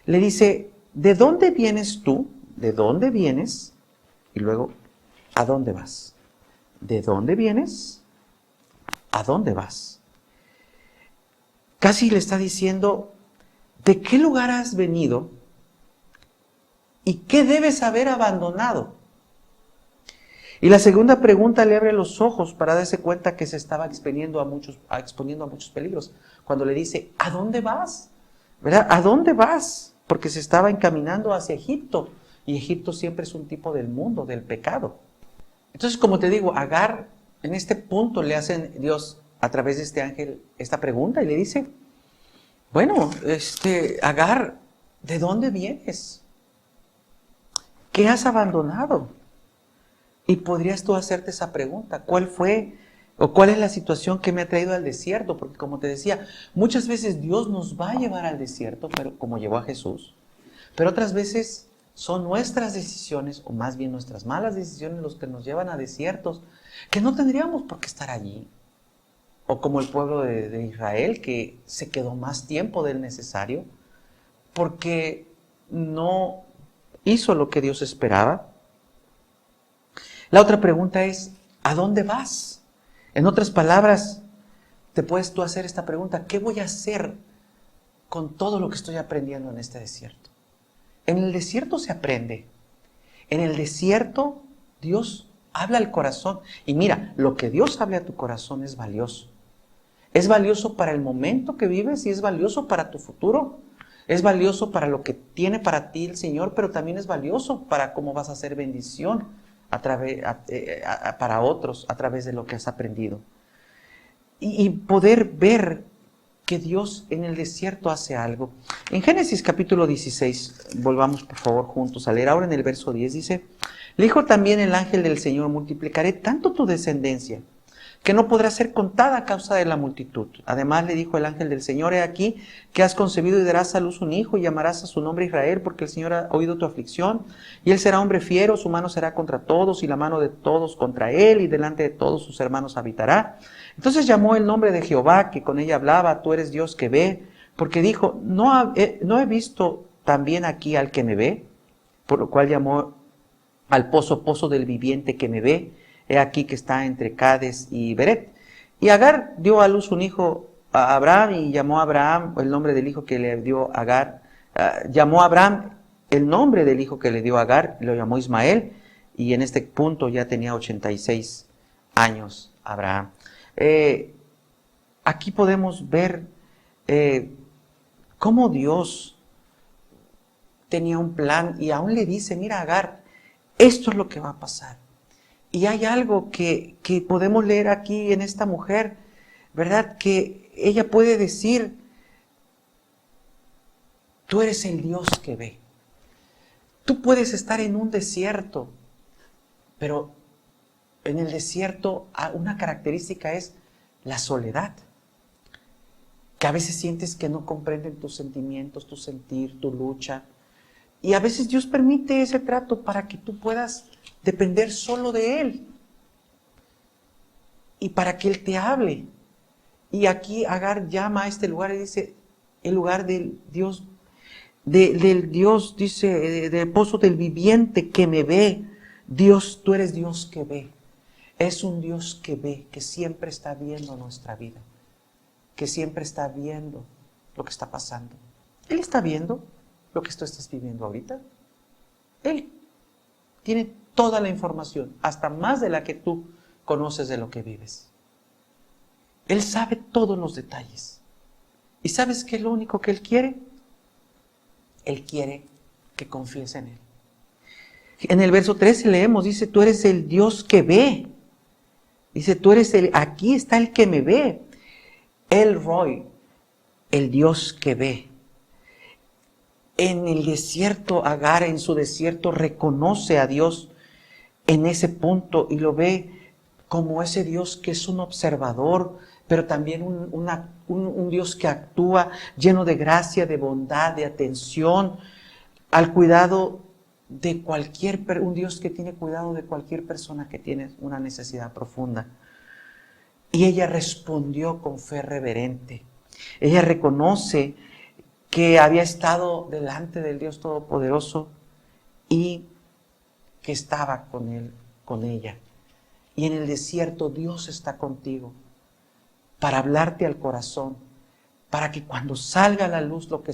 Le dice, ¿de dónde vienes tú? ¿De dónde vienes? Y luego, ¿a dónde vas? ¿De dónde vienes? ¿A dónde vas? Casi le está diciendo, ¿de qué lugar has venido? ¿Y qué debes haber abandonado? Y la segunda pregunta le abre los ojos para darse cuenta que se estaba exponiendo a muchos peligros. Cuando le dice, ¿a dónde vas? ¿Verdad? ¿A dónde vas? Porque se estaba encaminando hacia Egipto. Y Egipto siempre es un tipo del mundo, del pecado. Entonces, como te digo, Agar, en este punto le hace Dios a través de este ángel esta pregunta y le dice, bueno, Agar, ¿de dónde vienes? ¿Qué has abandonado? Y podrías tú hacerte esa pregunta, ¿cuál fue o cuál es la situación que me ha traído al desierto? Porque como te decía, muchas veces Dios nos va a llevar al desierto, pero como llevó a Jesús, pero otras veces son nuestras decisiones, o más bien nuestras malas decisiones, los que nos llevan a desiertos, que no tendríamos por qué estar allí. O como el pueblo de Israel, que se quedó más tiempo del necesario, porque no hizo lo que Dios esperaba. La otra pregunta es, ¿a dónde vas? En otras palabras, te puedes tú hacer esta pregunta, ¿qué voy a hacer con todo lo que estoy aprendiendo en este desierto? En el desierto se aprende. En el desierto Dios habla al corazón. Y mira, lo que Dios habla a tu corazón es valioso. Es valioso para el momento que vives y es valioso para tu futuro. Es valioso para lo que tiene para ti el Señor, pero también es valioso para cómo vas a hacer bendición para otros a través de lo que has aprendido. Y poder ver que Dios en el desierto hace algo. En Génesis capítulo 16, volvamos por favor juntos a leer. Ahora en el verso 10 dice, le dijo también el ángel del Señor, multiplicaré tanto tu descendencia, que no podrá ser contada a causa de la multitud. Además le dijo el ángel del Señor, he aquí que has concebido y darás a luz un hijo y llamarás a su nombre Israel, porque el Señor ha oído tu aflicción, y él será hombre fiero, su mano será contra todos y la mano de todos contra él, y delante de todos sus hermanos habitará. Entonces llamó el nombre de Jehová, que con ella hablaba, tú eres Dios que ve, porque dijo, no he visto también aquí al que me ve, por lo cual llamó al pozo del viviente que me ve. He aquí que está entre Cades y Beret. Y Agar dio a luz un hijo a Abraham y llamó a Abraham el nombre del hijo que le dio Agar. Llamó a Abraham el nombre del hijo que le dio Agar, lo llamó Ismael, y en este punto ya tenía 86 años Abraham. Aquí podemos ver cómo Dios tenía un plan y aún le dice, mira Agar, esto es lo que va a pasar. Y hay algo que podemos leer aquí en esta mujer, ¿verdad? Que ella puede decir, tú eres el Dios que ve. Tú puedes estar en un desierto, pero en el desierto una característica es la soledad. Que a veces sientes que no comprenden tus sentimientos, tu sentir, tu lucha. Y a veces Dios permite ese trato para que tú puedas depender solo de Él. Y para que Él te hable. Y aquí Agar llama a este lugar y dice, el lugar del Dios, del Dios, dice, del pozo del viviente que me ve. Dios, tú eres Dios que ve. Es un Dios que ve, que siempre está viendo nuestra vida. Que siempre está viendo lo que está pasando. Él está viendo lo que tú estás viviendo ahorita. Él tiene toda la información, hasta más de la que tú conoces de lo que vives. Él sabe todos los detalles. ¿Y sabes qué es lo único que Él quiere? Él quiere que confíes en Él. En el verso 13 leemos, dice, tú eres el Dios que ve. Dice, aquí está el que me ve. El Roy, el Dios que ve. En el desierto, Agar en su desierto reconoce a Dios en ese punto y lo ve como ese Dios que es un observador, pero también un Dios que actúa lleno de gracia, de bondad, de atención, al cuidado de un Dios que tiene cuidado de cualquier persona que tiene una necesidad profunda. Y ella respondió con fe reverente. Ella reconoce que había estado delante del Dios Todopoderoso y que estaba con él, con ella. Y en el desierto Dios está contigo para hablarte al corazón, para que cuando salga a la luz lo que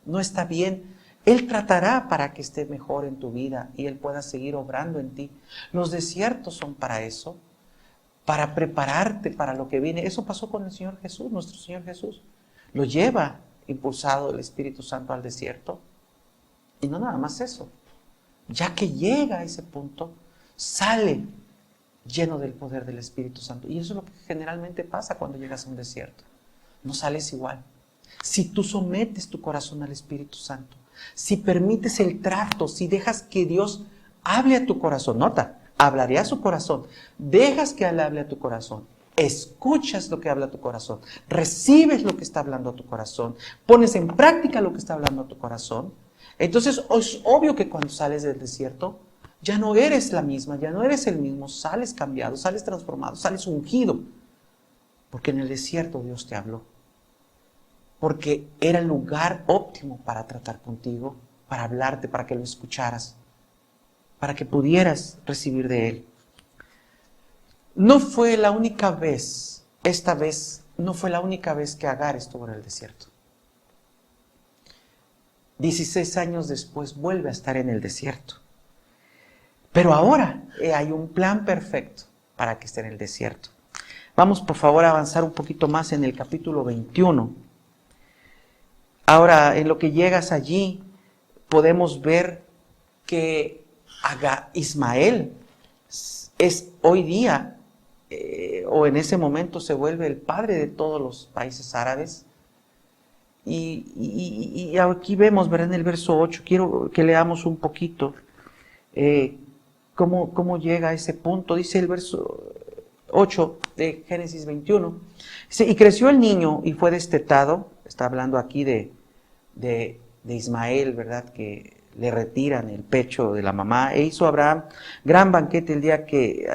no está bien, Él tratará para que esté mejor en tu vida y Él pueda seguir obrando en ti. Los desiertos son para eso, para prepararte para lo que viene. Eso pasó con el Señor Jesús, nuestro Señor Jesús. Lo lleva impulsado el Espíritu Santo al desierto. Y no nada más eso. Ya que llega a ese punto, sale lleno del poder del Espíritu Santo. Y eso es lo que generalmente pasa cuando llegas a un desierto. No sales igual. Si tú sometes tu corazón al Espíritu Santo, si permites el trato, si dejas que Dios hable a tu corazón, nota, hablaré a su corazón, dejas que Él hable a tu corazón, escuchas lo que habla a tu corazón, recibes lo que está hablando a tu corazón, pones en práctica lo que está hablando a tu corazón, entonces es obvio que cuando sales del desierto, ya no eres la misma, ya no eres el mismo, sales cambiado, sales transformado, sales ungido. Porque en el desierto Dios te habló. Porque era el lugar óptimo para tratar contigo, para hablarte, para que lo escucharas, para que pudieras recibir de Él. No fue la única vez, esta vez, no fue la única vez que Agar estuvo en el desierto. 16 años después vuelve a estar en el desierto. Pero ahora hay un plan perfecto para que esté en el desierto. Vamos por favor a avanzar un poquito más en el capítulo 21. Ahora, en lo que llegas allí, podemos ver que Ismael es hoy día, o en ese momento se vuelve el padre de todos los países árabes. Y aquí vemos, ¿verdad? En el verso 8, quiero que leamos un poquito cómo llega a ese punto. Dice el verso 8 de Génesis 21. Dice, y creció el niño y fue destetado. Está hablando aquí de Ismael, ¿verdad? Que le retiran el pecho de la mamá. E hizo Abraham gran banquete el día que,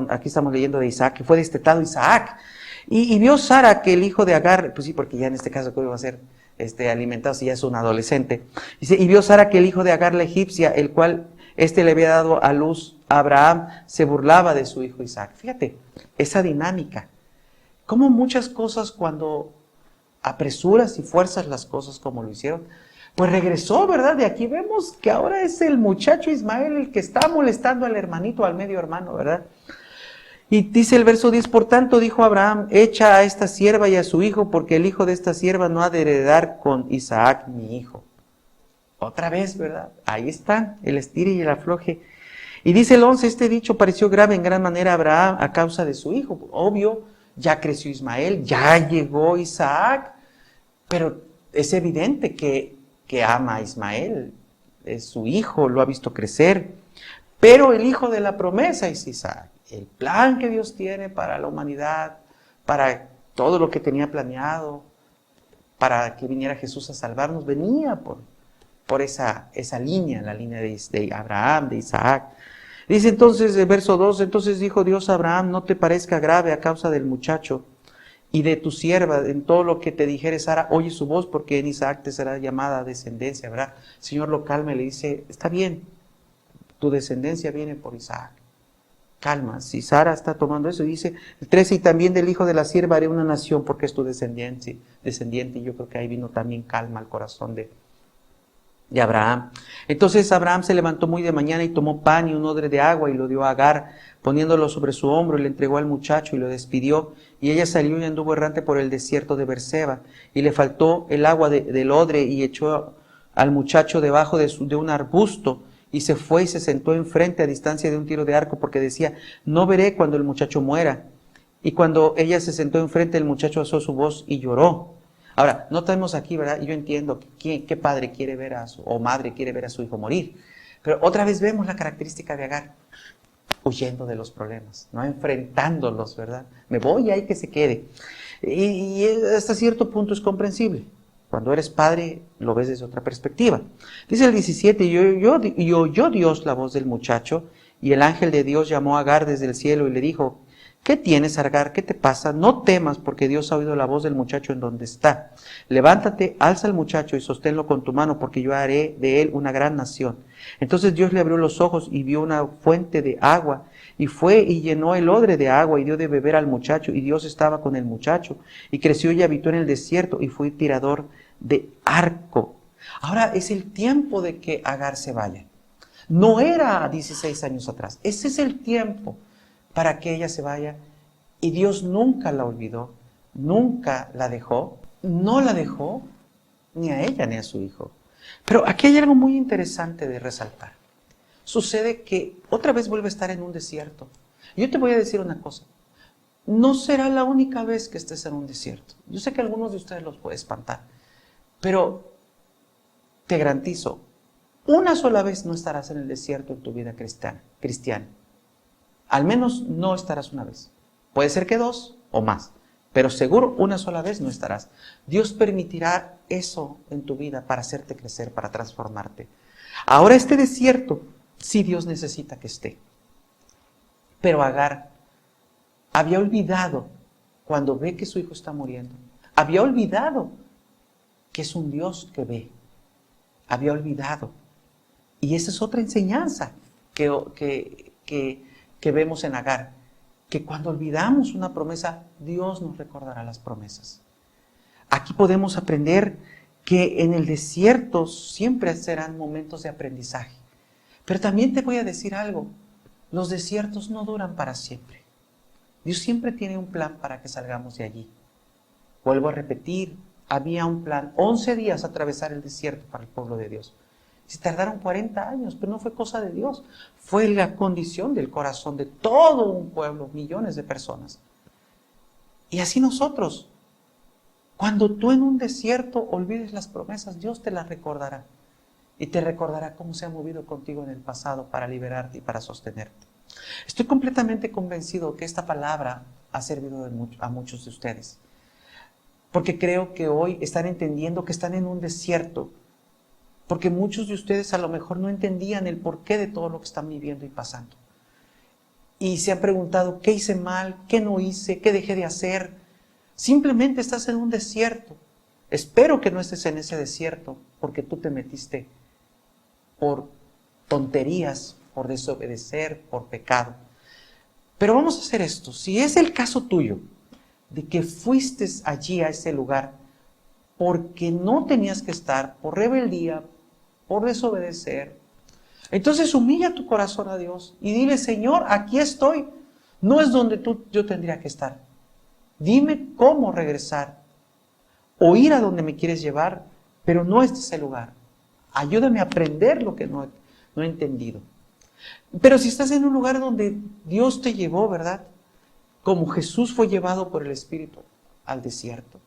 aquí estamos leyendo de Isaac, que fue destetado Isaac. Y vio Sara que el hijo de Agar, pues sí, porque ya en este caso ¿cómo iba a ser alimentado si ya es un adolescente? Dice, y vio Sara que el hijo de Agar la egipcia, el cual le había dado a luz a Abraham, se burlaba de su hijo Isaac. Fíjate, esa dinámica. Como muchas cosas cuando apresuras y fuerzas las cosas como lo hicieron, pues regresó, ¿verdad? De aquí vemos que ahora es el muchacho Ismael el que está molestando al hermanito, al medio hermano, ¿verdad? Y dice el verso 10, por tanto dijo Abraham, echa a esta sierva y a su hijo, porque el hijo de esta sierva no ha de heredar con Isaac mi hijo. Otra vez, ¿verdad? Ahí está, el estire y el afloje. Y dice el 11, este dicho pareció grave en gran manera a Abraham a causa de su hijo. Obvio, ya creció Ismael, ya llegó Isaac, pero es evidente que ama a Ismael, es su hijo, lo ha visto crecer. Pero el hijo de la promesa es Isaac. El plan que Dios tiene para la humanidad, para todo lo que tenía planeado, para que viniera Jesús a salvarnos, venía por esa línea, la línea de Abraham, de Isaac. Dice entonces, el verso 2, entonces dijo Dios a Abraham, no te parezca grave a causa del muchacho y de tu sierva, en todo lo que te dijere Sara, oye su voz, porque en Isaac te será llamada descendencia, ¿verdad? El Señor lo calma y le dice, está bien, tu descendencia viene por Isaac. Calma, si Sara está tomando eso, dice el 13, y también del hijo de la sierva haré una nación porque es tu descendiente, y yo creo que ahí vino también calma al corazón de Abraham. Entonces Abraham se levantó muy de mañana y tomó pan y un odre de agua y lo dio a Agar, poniéndolo sobre su hombro, y le entregó al muchacho y lo despidió, y ella salió y anduvo errante por el desierto de Berseba, y le faltó el agua del odre, y echó al muchacho debajo de un arbusto, y se fue y se sentó enfrente a distancia de un tiro de arco, porque decía, no veré cuando el muchacho muera. Y cuando ella se sentó enfrente, el muchacho alzó su voz y lloró. Ahora, no tenemos aquí, ¿verdad? Yo entiendo que qué padre quiere ver o madre quiere ver a su hijo morir. Pero otra vez vemos la característica de Agar, huyendo de los problemas, no enfrentándolos, ¿verdad? Me voy y hay que se quede. Y hasta cierto punto es comprensible. Cuando eres padre, lo ves desde otra perspectiva. Dice el 17, y oyó Dios la voz del muchacho, y el ángel de Dios llamó a Agar desde el cielo y le dijo, ¿qué tienes, Agar? ¿Qué te pasa? No temas, porque Dios ha oído la voz del muchacho en donde está. Levántate, alza al muchacho y sosténlo con tu mano, porque yo haré de él una gran nación. Entonces Dios le abrió los ojos y vio una fuente de agua, y fue y llenó el odre de agua y dio de beber al muchacho, y Dios estaba con el muchacho, y creció y habitó en el desierto, y fue tirador de arco. Ahora es el tiempo de que Agar se vaya. No era 16 años atrás. Ese es el tiempo para que ella se vaya. Y Dios nunca la olvidó, nunca la dejó, no la dejó ni a ella ni a su hijo. Pero aquí hay algo muy interesante de resaltar. Sucede que otra vez vuelve a estar en un desierto. Yo te voy a decir una cosa. No será la única vez que estés en un desierto. Yo sé que algunos de ustedes los puede espantar. Pero te garantizo, una sola vez no estarás en el desierto en tu vida cristiana. Al menos no estarás una vez. Puede ser que 2 o más, pero seguro una sola vez no estarás. Dios permitirá eso en tu vida para hacerte crecer, para transformarte. Ahora este desierto, sí Dios necesita que esté. Pero Agar había olvidado cuando ve que su hijo está muriendo. Había olvidado que es un Dios que ve. Había olvidado. Y esa es otra enseñanza que vemos en Agar. Que cuando olvidamos una promesa, Dios nos recordará las promesas. Aquí podemos aprender que en el desierto siempre serán momentos de aprendizaje. Pero también te voy a decir algo. Los desiertos no duran para siempre. Dios siempre tiene un plan para que salgamos de allí. Vuelvo a repetir, había un plan, 11 días atravesar el desierto para el pueblo de Dios. Se tardaron 40 años, pero no fue cosa de Dios. Fue la condición del corazón de todo un pueblo, millones de personas. Y así nosotros, cuando tú en un desierto olvides las promesas, Dios te las recordará. Y te recordará cómo se ha movido contigo en el pasado para liberarte y para sostenerte. Estoy completamente convencido que esta palabra ha servido a muchos de ustedes. Porque creo que hoy están entendiendo que están en un desierto. Porque muchos de ustedes a lo mejor no entendían el porqué de todo lo que están viviendo y pasando. Y se han preguntado, ¿qué hice mal? ¿Qué no hice? ¿Qué dejé de hacer? Simplemente estás en un desierto. Espero que no estés en ese desierto porque tú te metiste por tonterías, por desobedecer, por pecado. Pero vamos a hacer esto. Si es el caso tuyo, de que fuiste allí a ese lugar porque no tenías que estar, por rebeldía, por desobedecer, entonces humilla tu corazón a Dios y dile, Señor, aquí estoy. No es donde yo tendría que estar. Dime cómo regresar o ir a donde me quieres llevar, pero no este es el lugar. Ayúdame a aprender lo que no he entendido. Pero si estás en un lugar donde Dios te llevó, ¿verdad? Como Jesús fue llevado por el Espíritu al desierto.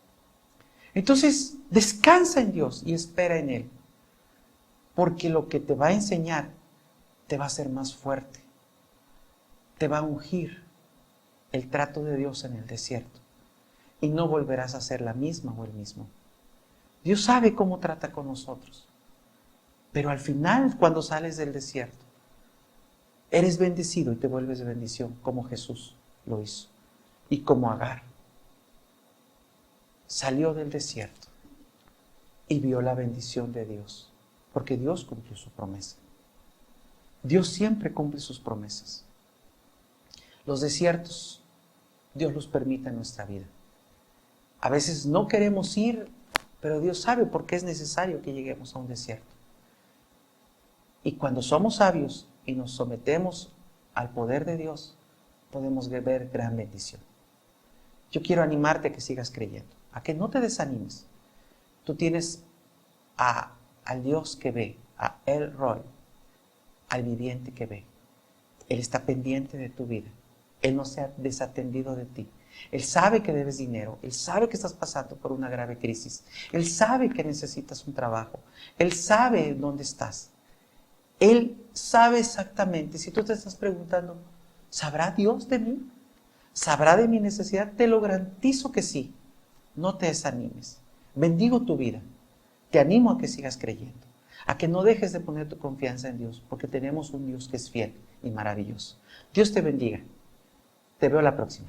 Entonces, descansa en Dios y espera en Él. Porque lo que te va a enseñar te va a hacer más fuerte. Te va a ungir el trato de Dios en el desierto. Y no volverás a ser la misma o el mismo. Dios sabe cómo trata con nosotros. Pero al final, cuando sales del desierto, eres bendecido y te vuelves de bendición como Jesús lo hizo. Y como Agar salió del desierto y vio la bendición de Dios. Porque Dios cumplió su promesa. Dios siempre cumple sus promesas. Los desiertos, Dios los permite en nuestra vida. A veces no queremos ir, pero Dios sabe por qué es necesario que lleguemos a un desierto. Y cuando somos sabios y nos sometemos al poder de Dios, podemos ver gran bendición. Yo quiero animarte a que sigas creyendo, a que no te desanimes. Tú tienes al Dios que ve, a El Roy, al viviente que ve. Él está pendiente de tu vida. Él no se ha desatendido de ti. Él sabe que debes dinero. Él sabe que estás pasando por una grave crisis. Él sabe que necesitas un trabajo. Él sabe dónde estás. Él sabe exactamente. Si tú te estás preguntando, ¿sabrá Dios de mí? ¿Sabrá de mi necesidad? Te lo garantizo que sí. No te desanimes. Bendigo tu vida. Te animo a que sigas creyendo, a que no dejes de poner tu confianza en Dios, porque tenemos un Dios que es fiel y maravilloso. Dios te bendiga. Te veo la próxima.